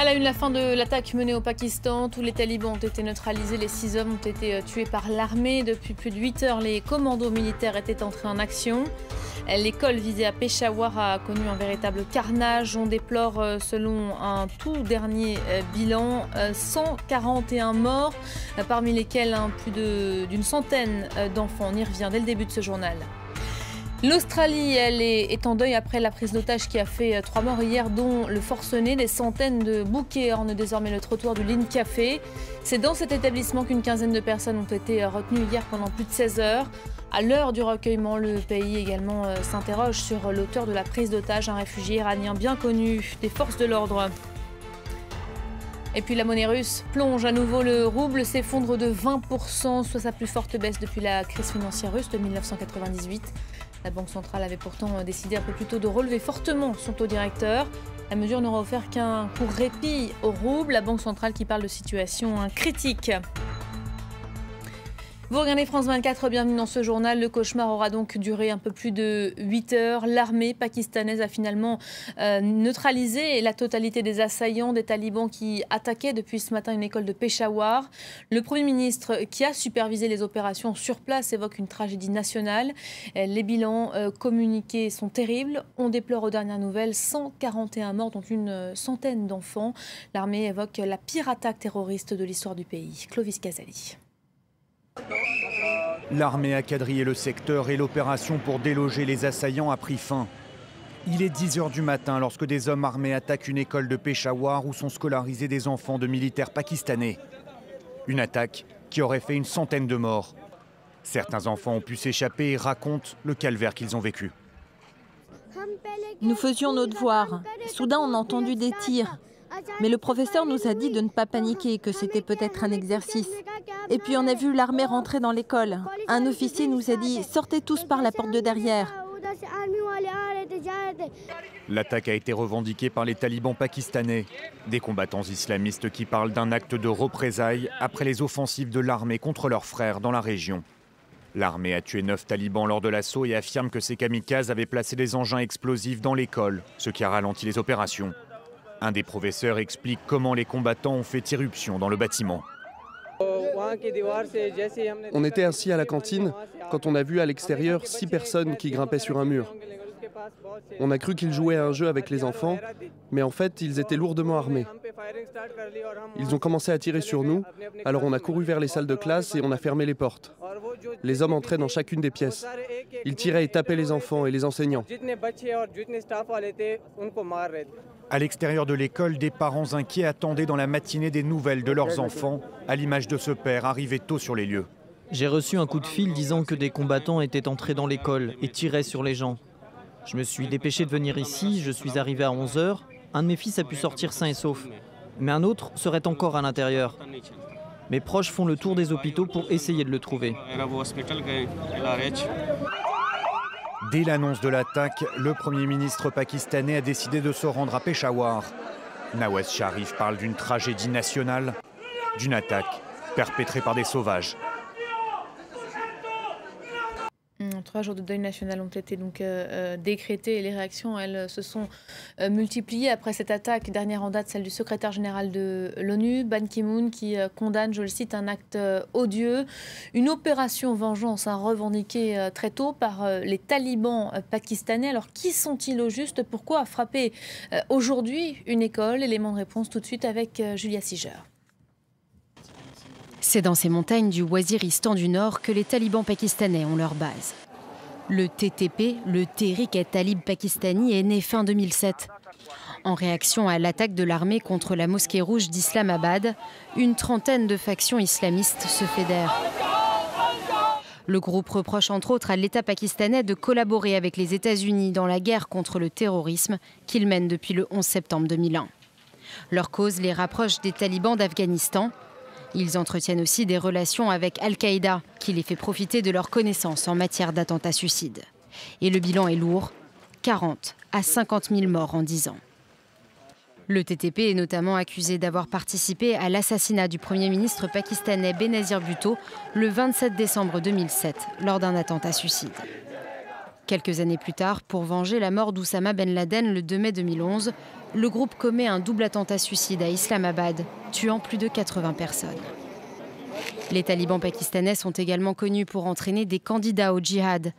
À la une, la fin de l'attaque menée au Pakistan. Tous les talibans ont été neutralisés. Les 6 hommes ont été tués par l'armée. Depuis plus de 8 heures, les commandos militaires étaient entrés en action. L'école visée à Peshawar a connu un véritable carnage. On déplore, selon un tout dernier bilan, 141 morts, parmi lesquels plus d'une centaine d'enfants. On y revient dès le début de ce journal. L'Australie, elle, est en deuil après la prise d'otage qui a fait 3 morts hier, dont le forcené. Des centaines de bouquets ornent désormais le trottoir du Lynn Café. C'est dans cet établissement qu'une quinzaine de personnes ont été retenues hier pendant plus de 16 heures. À l'heure du recueillement, le pays également s'interroge sur l'auteur de la prise d'otage, un réfugié iranien bien connu des forces de l'ordre. Et puis la monnaie russe plonge à nouveau. Le rouble s'effondre de 20%, soit sa plus forte baisse depuis la crise financière russe de 1998. La Banque centrale avait pourtant décidé un peu plus tôt de relever fortement son taux directeur. La mesure n'aura offert qu'un court répit au rouble. La Banque centrale qui parle de situation critique. Vous regardez France 24, bienvenue dans ce journal. Le cauchemar aura donc duré un peu plus de 8 heures. L'armée pakistanaise a finalement neutralisé la totalité des assaillants, des talibans qui attaquaient depuis ce matin une école de Peshawar. Le Premier ministre, qui a supervisé les opérations sur place, évoque une tragédie nationale. Les bilans communiqués sont terribles. On déplore aux dernières nouvelles 141 morts, dont une centaine d'enfants. L'armée évoque la pire attaque terroriste de l'histoire du pays. Clovis Casali. L'armée a quadrillé le secteur et l'opération pour déloger les assaillants a pris fin. Il est 10 h du matin lorsque des hommes armés attaquent une école de Peshawar où sont scolarisés des enfants de militaires pakistanais. Une attaque qui aurait fait une centaine de morts. Certains enfants ont pu s'échapper et racontent le calvaire qu'ils ont vécu. Nous faisions nos devoirs. Soudain, on a entendu des tirs. Mais le professeur nous a dit de ne pas paniquer, que c'était peut-être un exercice. Et puis on a vu l'armée rentrer dans l'école. Un officier nous a dit « Sortez tous par la porte de derrière ». L'attaque a été revendiquée par les talibans pakistanais, des combattants islamistes qui parlent d'un acte de représailles après les offensives de l'armée contre leurs frères dans la région. L'armée a tué 9 talibans lors de l'assaut et affirme que ces kamikazes avaient placé des engins explosifs dans l'école, ce qui a ralenti les opérations. Un des professeurs explique comment les combattants ont fait irruption dans le bâtiment. On était assis à la cantine quand on a vu à l'extérieur 6 personnes qui grimpaient sur un mur. On a cru qu'ils jouaient à un jeu avec les enfants, mais en fait, ils étaient lourdement armés. Ils ont commencé à tirer sur nous, alors on a couru vers les salles de classe et on a fermé les portes. Les hommes entraient dans chacune des pièces. Ils tiraient et tapaient les enfants et les enseignants. À l'extérieur de l'école, des parents inquiets attendaient dans la matinée des nouvelles de leurs enfants, à l'image de ce père arrivé tôt sur les lieux. J'ai reçu un coup de fil disant que des combattants étaient entrés dans l'école et tiraient sur les gens. Je me suis dépêché de venir ici, je suis arrivé à 11 h. Un de mes fils a pu sortir sain et sauf, mais un autre serait encore à l'intérieur. Mes proches font le tour des hôpitaux pour essayer de le trouver. Dès l'annonce de l'attaque, le Premier ministre pakistanais a décidé de se rendre à Peshawar. Nawaz Sharif parle d'une tragédie nationale, d'une attaque perpétrée par des sauvages. 3 jours de deuil national ont été donc décrétés et les réactions, elles, se sont multipliées après cette attaque. Dernière en date, celle du secrétaire général de l'ONU, Ban Ki-moon, qui condamne, je le cite, un acte odieux. Une opération vengeance revendiquée très tôt par les talibans pakistanais. Alors, qui sont-ils au juste? Pourquoi frapper aujourd'hui une école? Élément de réponse tout de suite avec Julia Siger. C'est dans ces montagnes du Waziristan du Nord que les talibans pakistanais ont leur base. Le TTP, le Tehrik-e-Talib Pakistani, est né fin 2007. En réaction à l'attaque de l'armée contre la mosquée rouge d'Islamabad, une trentaine de factions islamistes se fédèrent. Le groupe reproche entre autres à l'État pakistanais de collaborer avec les États-Unis dans la guerre contre le terrorisme qu'il mène depuis le 11 septembre 2001. Leur cause les rapproche des talibans d'Afghanistan. Ils entretiennent aussi des relations avec Al-Qaïda, qui les fait profiter de leurs connaissances en matière d'attentats suicides. Et le bilan est lourd, 40 à 50 000 morts en 10 ans. Le TTP est notamment accusé d'avoir participé à l'assassinat du Premier ministre pakistanais Benazir Bhutto le 27 décembre 2007, lors d'un attentat suicide. Quelques années plus tard, pour venger la mort d'Oussama Ben Laden le 2 mai 2011, le groupe commet un double attentat suicide à Islamabad, tuant plus de 80 personnes. Les talibans pakistanais sont également connus pour entraîner des candidats au djihad,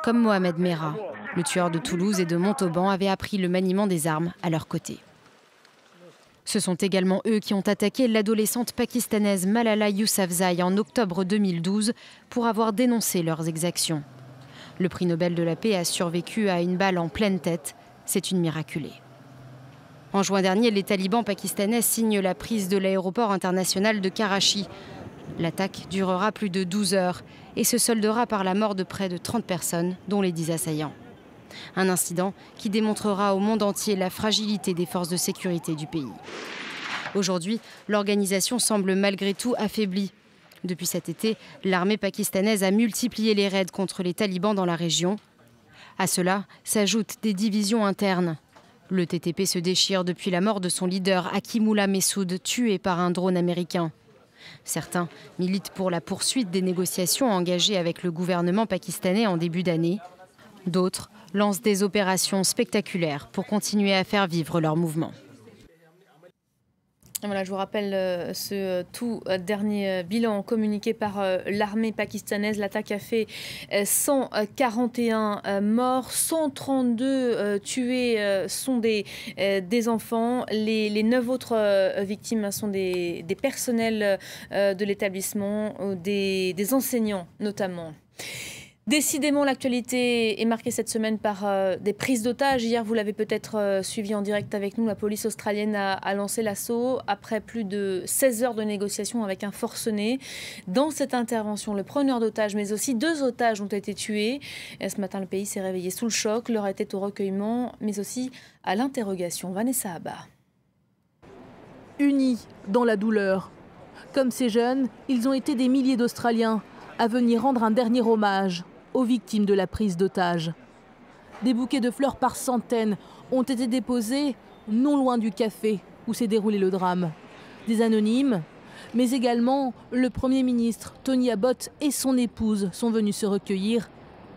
comme Mohamed Merah. Le tueur de Toulouse et de Montauban avait appris le maniement des armes à leur côté. Ce sont également eux qui ont attaqué l'adolescente pakistanaise Malala Yousafzai en octobre 2012 pour avoir dénoncé leurs exactions. Le prix Nobel de la paix a survécu à une balle en pleine tête. C'est une miraculée. En juin dernier, les talibans pakistanais signent la prise de l'aéroport international de Karachi. L'attaque durera plus de 12 heures et se soldera par la mort de près de 30 personnes, dont les 10 assaillants. Un incident qui démontrera au monde entier la fragilité des forces de sécurité du pays. Aujourd'hui, l'organisation semble malgré tout affaiblie. Depuis cet été, l'armée pakistanaise a multiplié les raids contre les talibans dans la région. À cela s'ajoutent des divisions internes. Le TTP se déchire depuis la mort de son leader Hakimullah Mehsoud, tué par un drone américain. Certains militent pour la poursuite des négociations engagées avec le gouvernement pakistanais en début d'année. D'autres lancent des opérations spectaculaires pour continuer à faire vivre leur mouvement. Voilà, je vous rappelle ce tout dernier bilan communiqué par l'armée pakistanaise. L'attaque a fait 141 morts, 132 tués sont des enfants. Les 9 autres victimes sont des personnels de l'établissement, des enseignants notamment. Décidément, l'actualité est marquée cette semaine par des prises d'otages. Hier, vous l'avez peut-être suivi en direct avec nous, la police australienne a lancé l'assaut après plus de 16 heures de négociations avec un forcené. Dans cette intervention, le preneur d'otages, mais aussi 2 otages ont été tués. Et ce matin, le pays s'est réveillé sous le choc. L'heure était au recueillement, mais aussi à l'interrogation. Vanessa Abba. Unis dans la douleur. Comme ces jeunes, ils ont été des milliers d'Australiens à venir rendre un dernier hommage aux victimes de la prise d'otages. Des bouquets de fleurs par centaines ont été déposés non loin du café où s'est déroulé le drame. Des anonymes, mais également le Premier ministre Tony Abbott et son épouse sont venus se recueillir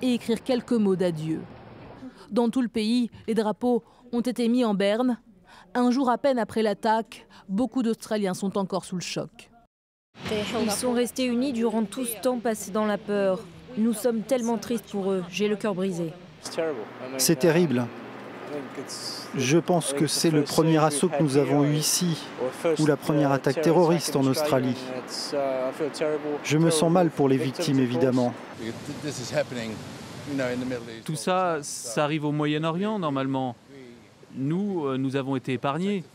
et écrire quelques mots d'adieu. Dans tout le pays, les drapeaux ont été mis en berne. Un jour à peine après l'attaque, beaucoup d'Australiens sont encore sous le choc. Ils sont restés unis durant tout ce temps passé dans la peur. Nous sommes tellement tristes pour eux. J'ai le cœur brisé. C'est terrible. Je pense que c'est le premier assaut que nous avons eu ici, ou la première attaque terroriste en Australie. Je me sens mal pour les victimes, évidemment. Tout ça, ça arrive au Moyen-Orient, normalement. Nous avons été épargnés.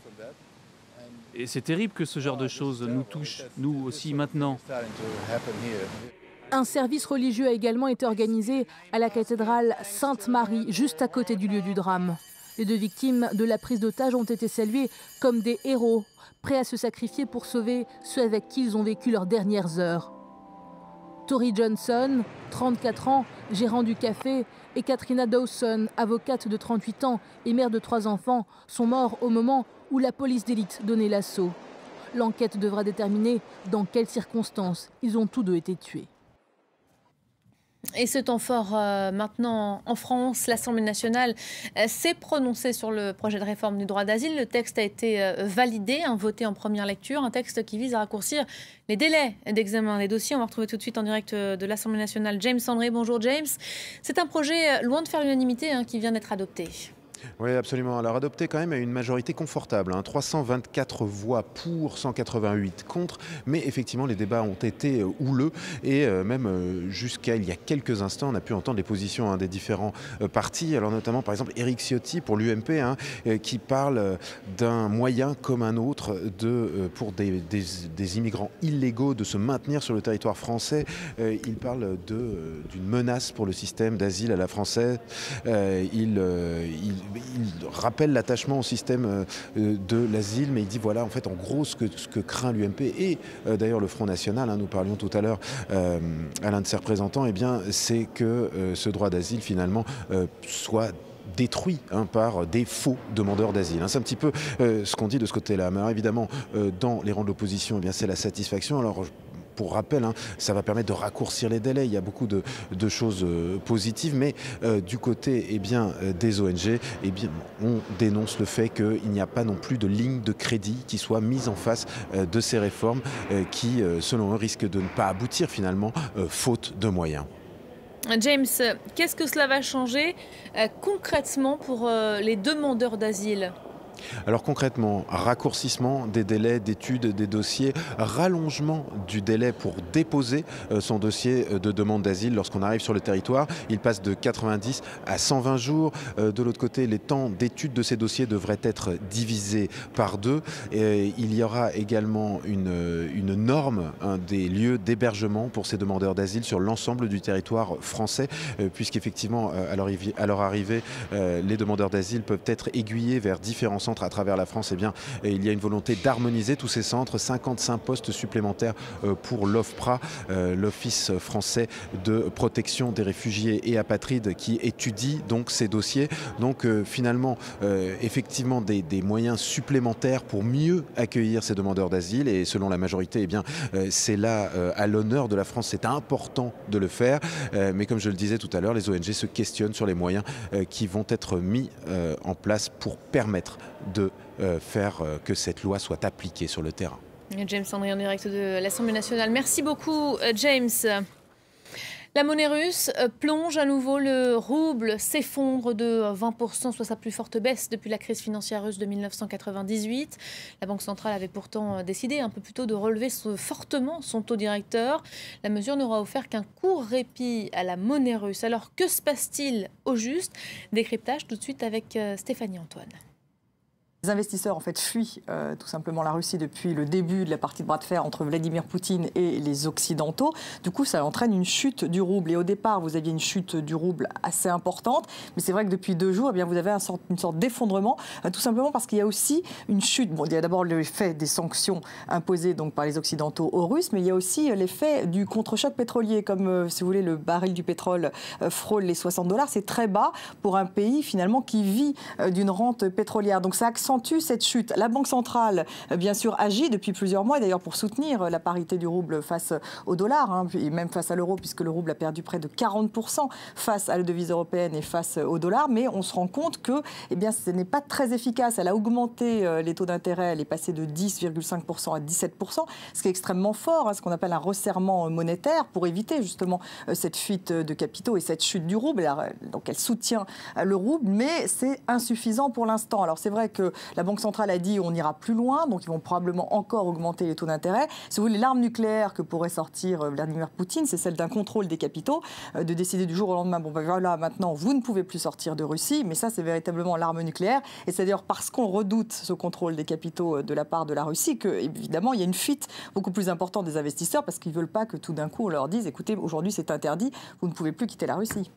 Et c'est terrible que ce genre de choses nous touche, nous aussi, maintenant. Un service religieux a également été organisé à la cathédrale Sainte-Marie, juste à côté du lieu du drame. Les 2 victimes de la prise d'otage ont été saluées comme des héros, prêts à se sacrifier pour sauver ceux avec qui ils ont vécu leurs dernières heures. Tori Johnson, 34 ans, gérant du café, et Katrina Dawson, avocate de 38 ans et mère de 3 enfants, sont morts au moment où la police d'élite donnait l'assaut. L'enquête devra déterminer dans quelles circonstances ils ont tous 2 été tués. Et ce temps fort maintenant en France, l'Assemblée nationale s'est prononcée sur le projet de réforme du droit d'asile. Le texte a été validé, voté en première lecture, un texte qui vise à raccourcir les délais d'examen des dossiers. On va retrouver tout de suite en direct de l'Assemblée nationale James André. Bonjour James. C'est un projet loin de faire l'unanimité qui vient d'être adopté. Oui, absolument. Alors adopté quand même à une majorité confortable, 324 voix pour, 188 contre, mais effectivement les débats ont été houleux et même jusqu'à il y a quelques instants on a pu entendre les positions des différents partis, alors notamment par exemple Éric Ciotti pour l'UMP qui parle d'un moyen comme un autre pour des immigrants illégaux de se maintenir sur le territoire français. Il parle d'une menace pour le système d'asile à la française. Il rappelle l'attachement au système de l'asile, mais il dit voilà en fait en gros ce que craint l'UMP et d'ailleurs le Front National, nous parlions tout à l'heure à l'un de ses représentants, eh bien c'est que ce droit d'asile finalement soit détruit par des faux demandeurs d'asile. C'est un petit peu ce qu'on dit de ce côté-là. Mais alors, évidemment, dans les rangs de l'opposition, eh bien c'est la satisfaction. Alors pour rappel, ça va permettre de raccourcir les délais. Il y a beaucoup de choses positives, mais du côté des ONG, on dénonce le fait qu'il n'y a pas non plus de ligne de crédit qui soit mise en face de ces réformes qui, selon eux, risquent de ne pas aboutir finalement, faute de moyens. James, qu'est-ce que cela va changer concrètement pour les demandeurs d'asile ? Alors concrètement, raccourcissement des délais d'études des dossiers, rallongement du délai pour déposer son dossier de demande d'asile lorsqu'on arrive sur le territoire. Il passe de 90 à 120 jours. De l'autre côté, les temps d'étude de ces dossiers devraient être divisés par 2. Et il y aura également une norme des lieux d'hébergement pour ces demandeurs d'asile sur l'ensemble du territoire français, puisqu'effectivement, à leur arrivée, les demandeurs d'asile peuvent être aiguillés vers différents centres à travers la France. Il y a une volonté d'harmoniser tous ces centres, 55 postes supplémentaires pour l'OFPRA, l'Office français de protection des réfugiés et apatrides, qui étudie donc ces dossiers. Donc finalement, effectivement des moyens supplémentaires pour mieux accueillir ces demandeurs d'asile, et selon la majorité, c'est là à l'honneur de la France, c'est important de le faire. Mais comme je le disais tout à l'heure, les ONG se questionnent sur les moyens qui vont être mis en place pour permettre de faire que cette loi soit appliquée sur le terrain. James André en direct de l'Assemblée nationale. Merci beaucoup, James. La monnaie russe plonge à nouveau, le rouble s'effondre de 20%, soit sa plus forte baisse depuis la crise financière russe de 1998. La Banque centrale avait pourtant décidé un peu plus tôt de relever fortement son taux directeur. La mesure n'aura offert qu'un court répit à la monnaie russe. Alors que se passe-t-il au juste? Décryptage tout de suite avec Stéphanie Antoine. Les investisseurs en fait fuient tout simplement la Russie depuis le début de la partie de bras de fer entre Vladimir Poutine et les Occidentaux. Du coup, ça entraîne une chute du rouble. Et au départ, vous aviez une chute du rouble assez importante. Mais c'est vrai que depuis 2 jours, vous avez une sorte d'effondrement, tout simplement parce qu'il y a aussi une chute. Bon, il y a d'abord l'effet des sanctions imposées donc, par les Occidentaux aux Russes, mais il y a aussi l'effet du contre-choc pétrolier. Comme, si vous voulez, le baril du pétrole frôle les $60. C'est très bas pour un pays, finalement, qui vit d'une rente pétrolière. Donc ça accentue cette chute. La Banque centrale, bien sûr, agit depuis plusieurs mois, d'ailleurs pour soutenir la parité du rouble face au dollar, et même face à l'euro, puisque le rouble a perdu près de 40% face à la devise européenne et face au dollar. Mais on se rend compte que ce n'est pas très efficace. Elle a augmenté les taux d'intérêt, elle est passée de 10,5% à 17%, ce qui est extrêmement fort, ce qu'on appelle un resserrement monétaire pour éviter justement cette fuite de capitaux et cette chute du rouble. Donc elle soutient le rouble, mais c'est insuffisant pour l'instant. Alors c'est vrai que la Banque centrale a dit on ira plus loin, donc ils vont probablement encore augmenter les taux d'intérêt. Si vous voulez, l'arme nucléaire que pourrait sortir Vladimir Poutine, c'est celle d'un contrôle des capitaux, de décider du jour au lendemain, voilà, maintenant vous ne pouvez plus sortir de Russie, mais ça c'est véritablement l'arme nucléaire. Et c'est d'ailleurs parce qu'on redoute ce contrôle des capitaux de la part de la Russie que, évidemment, il y a une fuite beaucoup plus importante des investisseurs parce qu'ils ne veulent pas que tout d'un coup on leur dise écoutez, aujourd'hui c'est interdit, vous ne pouvez plus quitter la Russie.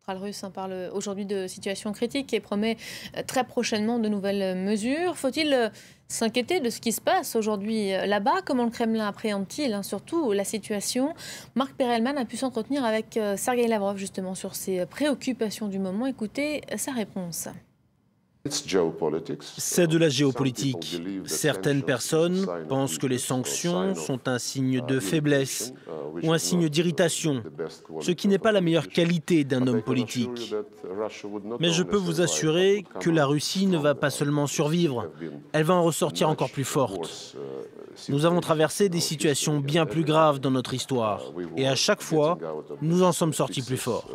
La centrale russe parle aujourd'hui de situation critique et promet très prochainement de nouvelles mesures. Faut-il s'inquiéter de ce qui se passe aujourd'hui là-bas? Comment le Kremlin appréhende-t-il surtout la situation? Marc Perelman a pu s'entretenir avec Sergueï Lavrov justement sur ses préoccupations du moment. Écoutez sa réponse. C'est de la géopolitique. Certaines personnes pensent que les sanctions sont un signe de faiblesse ou un signe d'irritation, ce qui n'est pas la meilleure qualité d'un homme politique. Mais je peux vous assurer que la Russie ne va pas seulement survivre, elle va en ressortir encore plus forte. Nous avons traversé des situations bien plus graves dans notre histoire, et à chaque fois, nous en sommes sortis plus forts.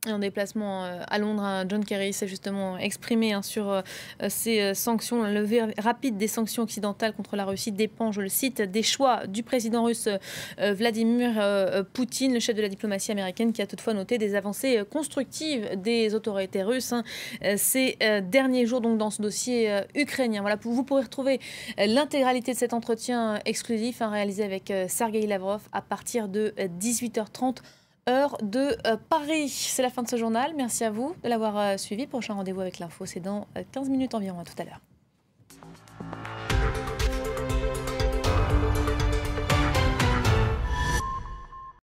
En déplacement à Londres, John Kerry s'est justement exprimé sur ces sanctions. La levée rapide des sanctions occidentales contre la Russie dépend, je le cite, des choix du président russe Vladimir Poutine, le chef de la diplomatie américaine, qui a toutefois noté des avancées constructives des autorités russes ces derniers jours, donc dans ce dossier ukrainien. Voilà, vous pourrez retrouver l'intégralité de cet entretien exclusif réalisé avec Sergueï Lavrov à partir de 18h30. Heure de Paris. C'est la fin de ce journal. Merci à vous de l'avoir suivi. Prochain rendez-vous avec l'info, c'est dans 15 minutes environ. À tout à l'heure.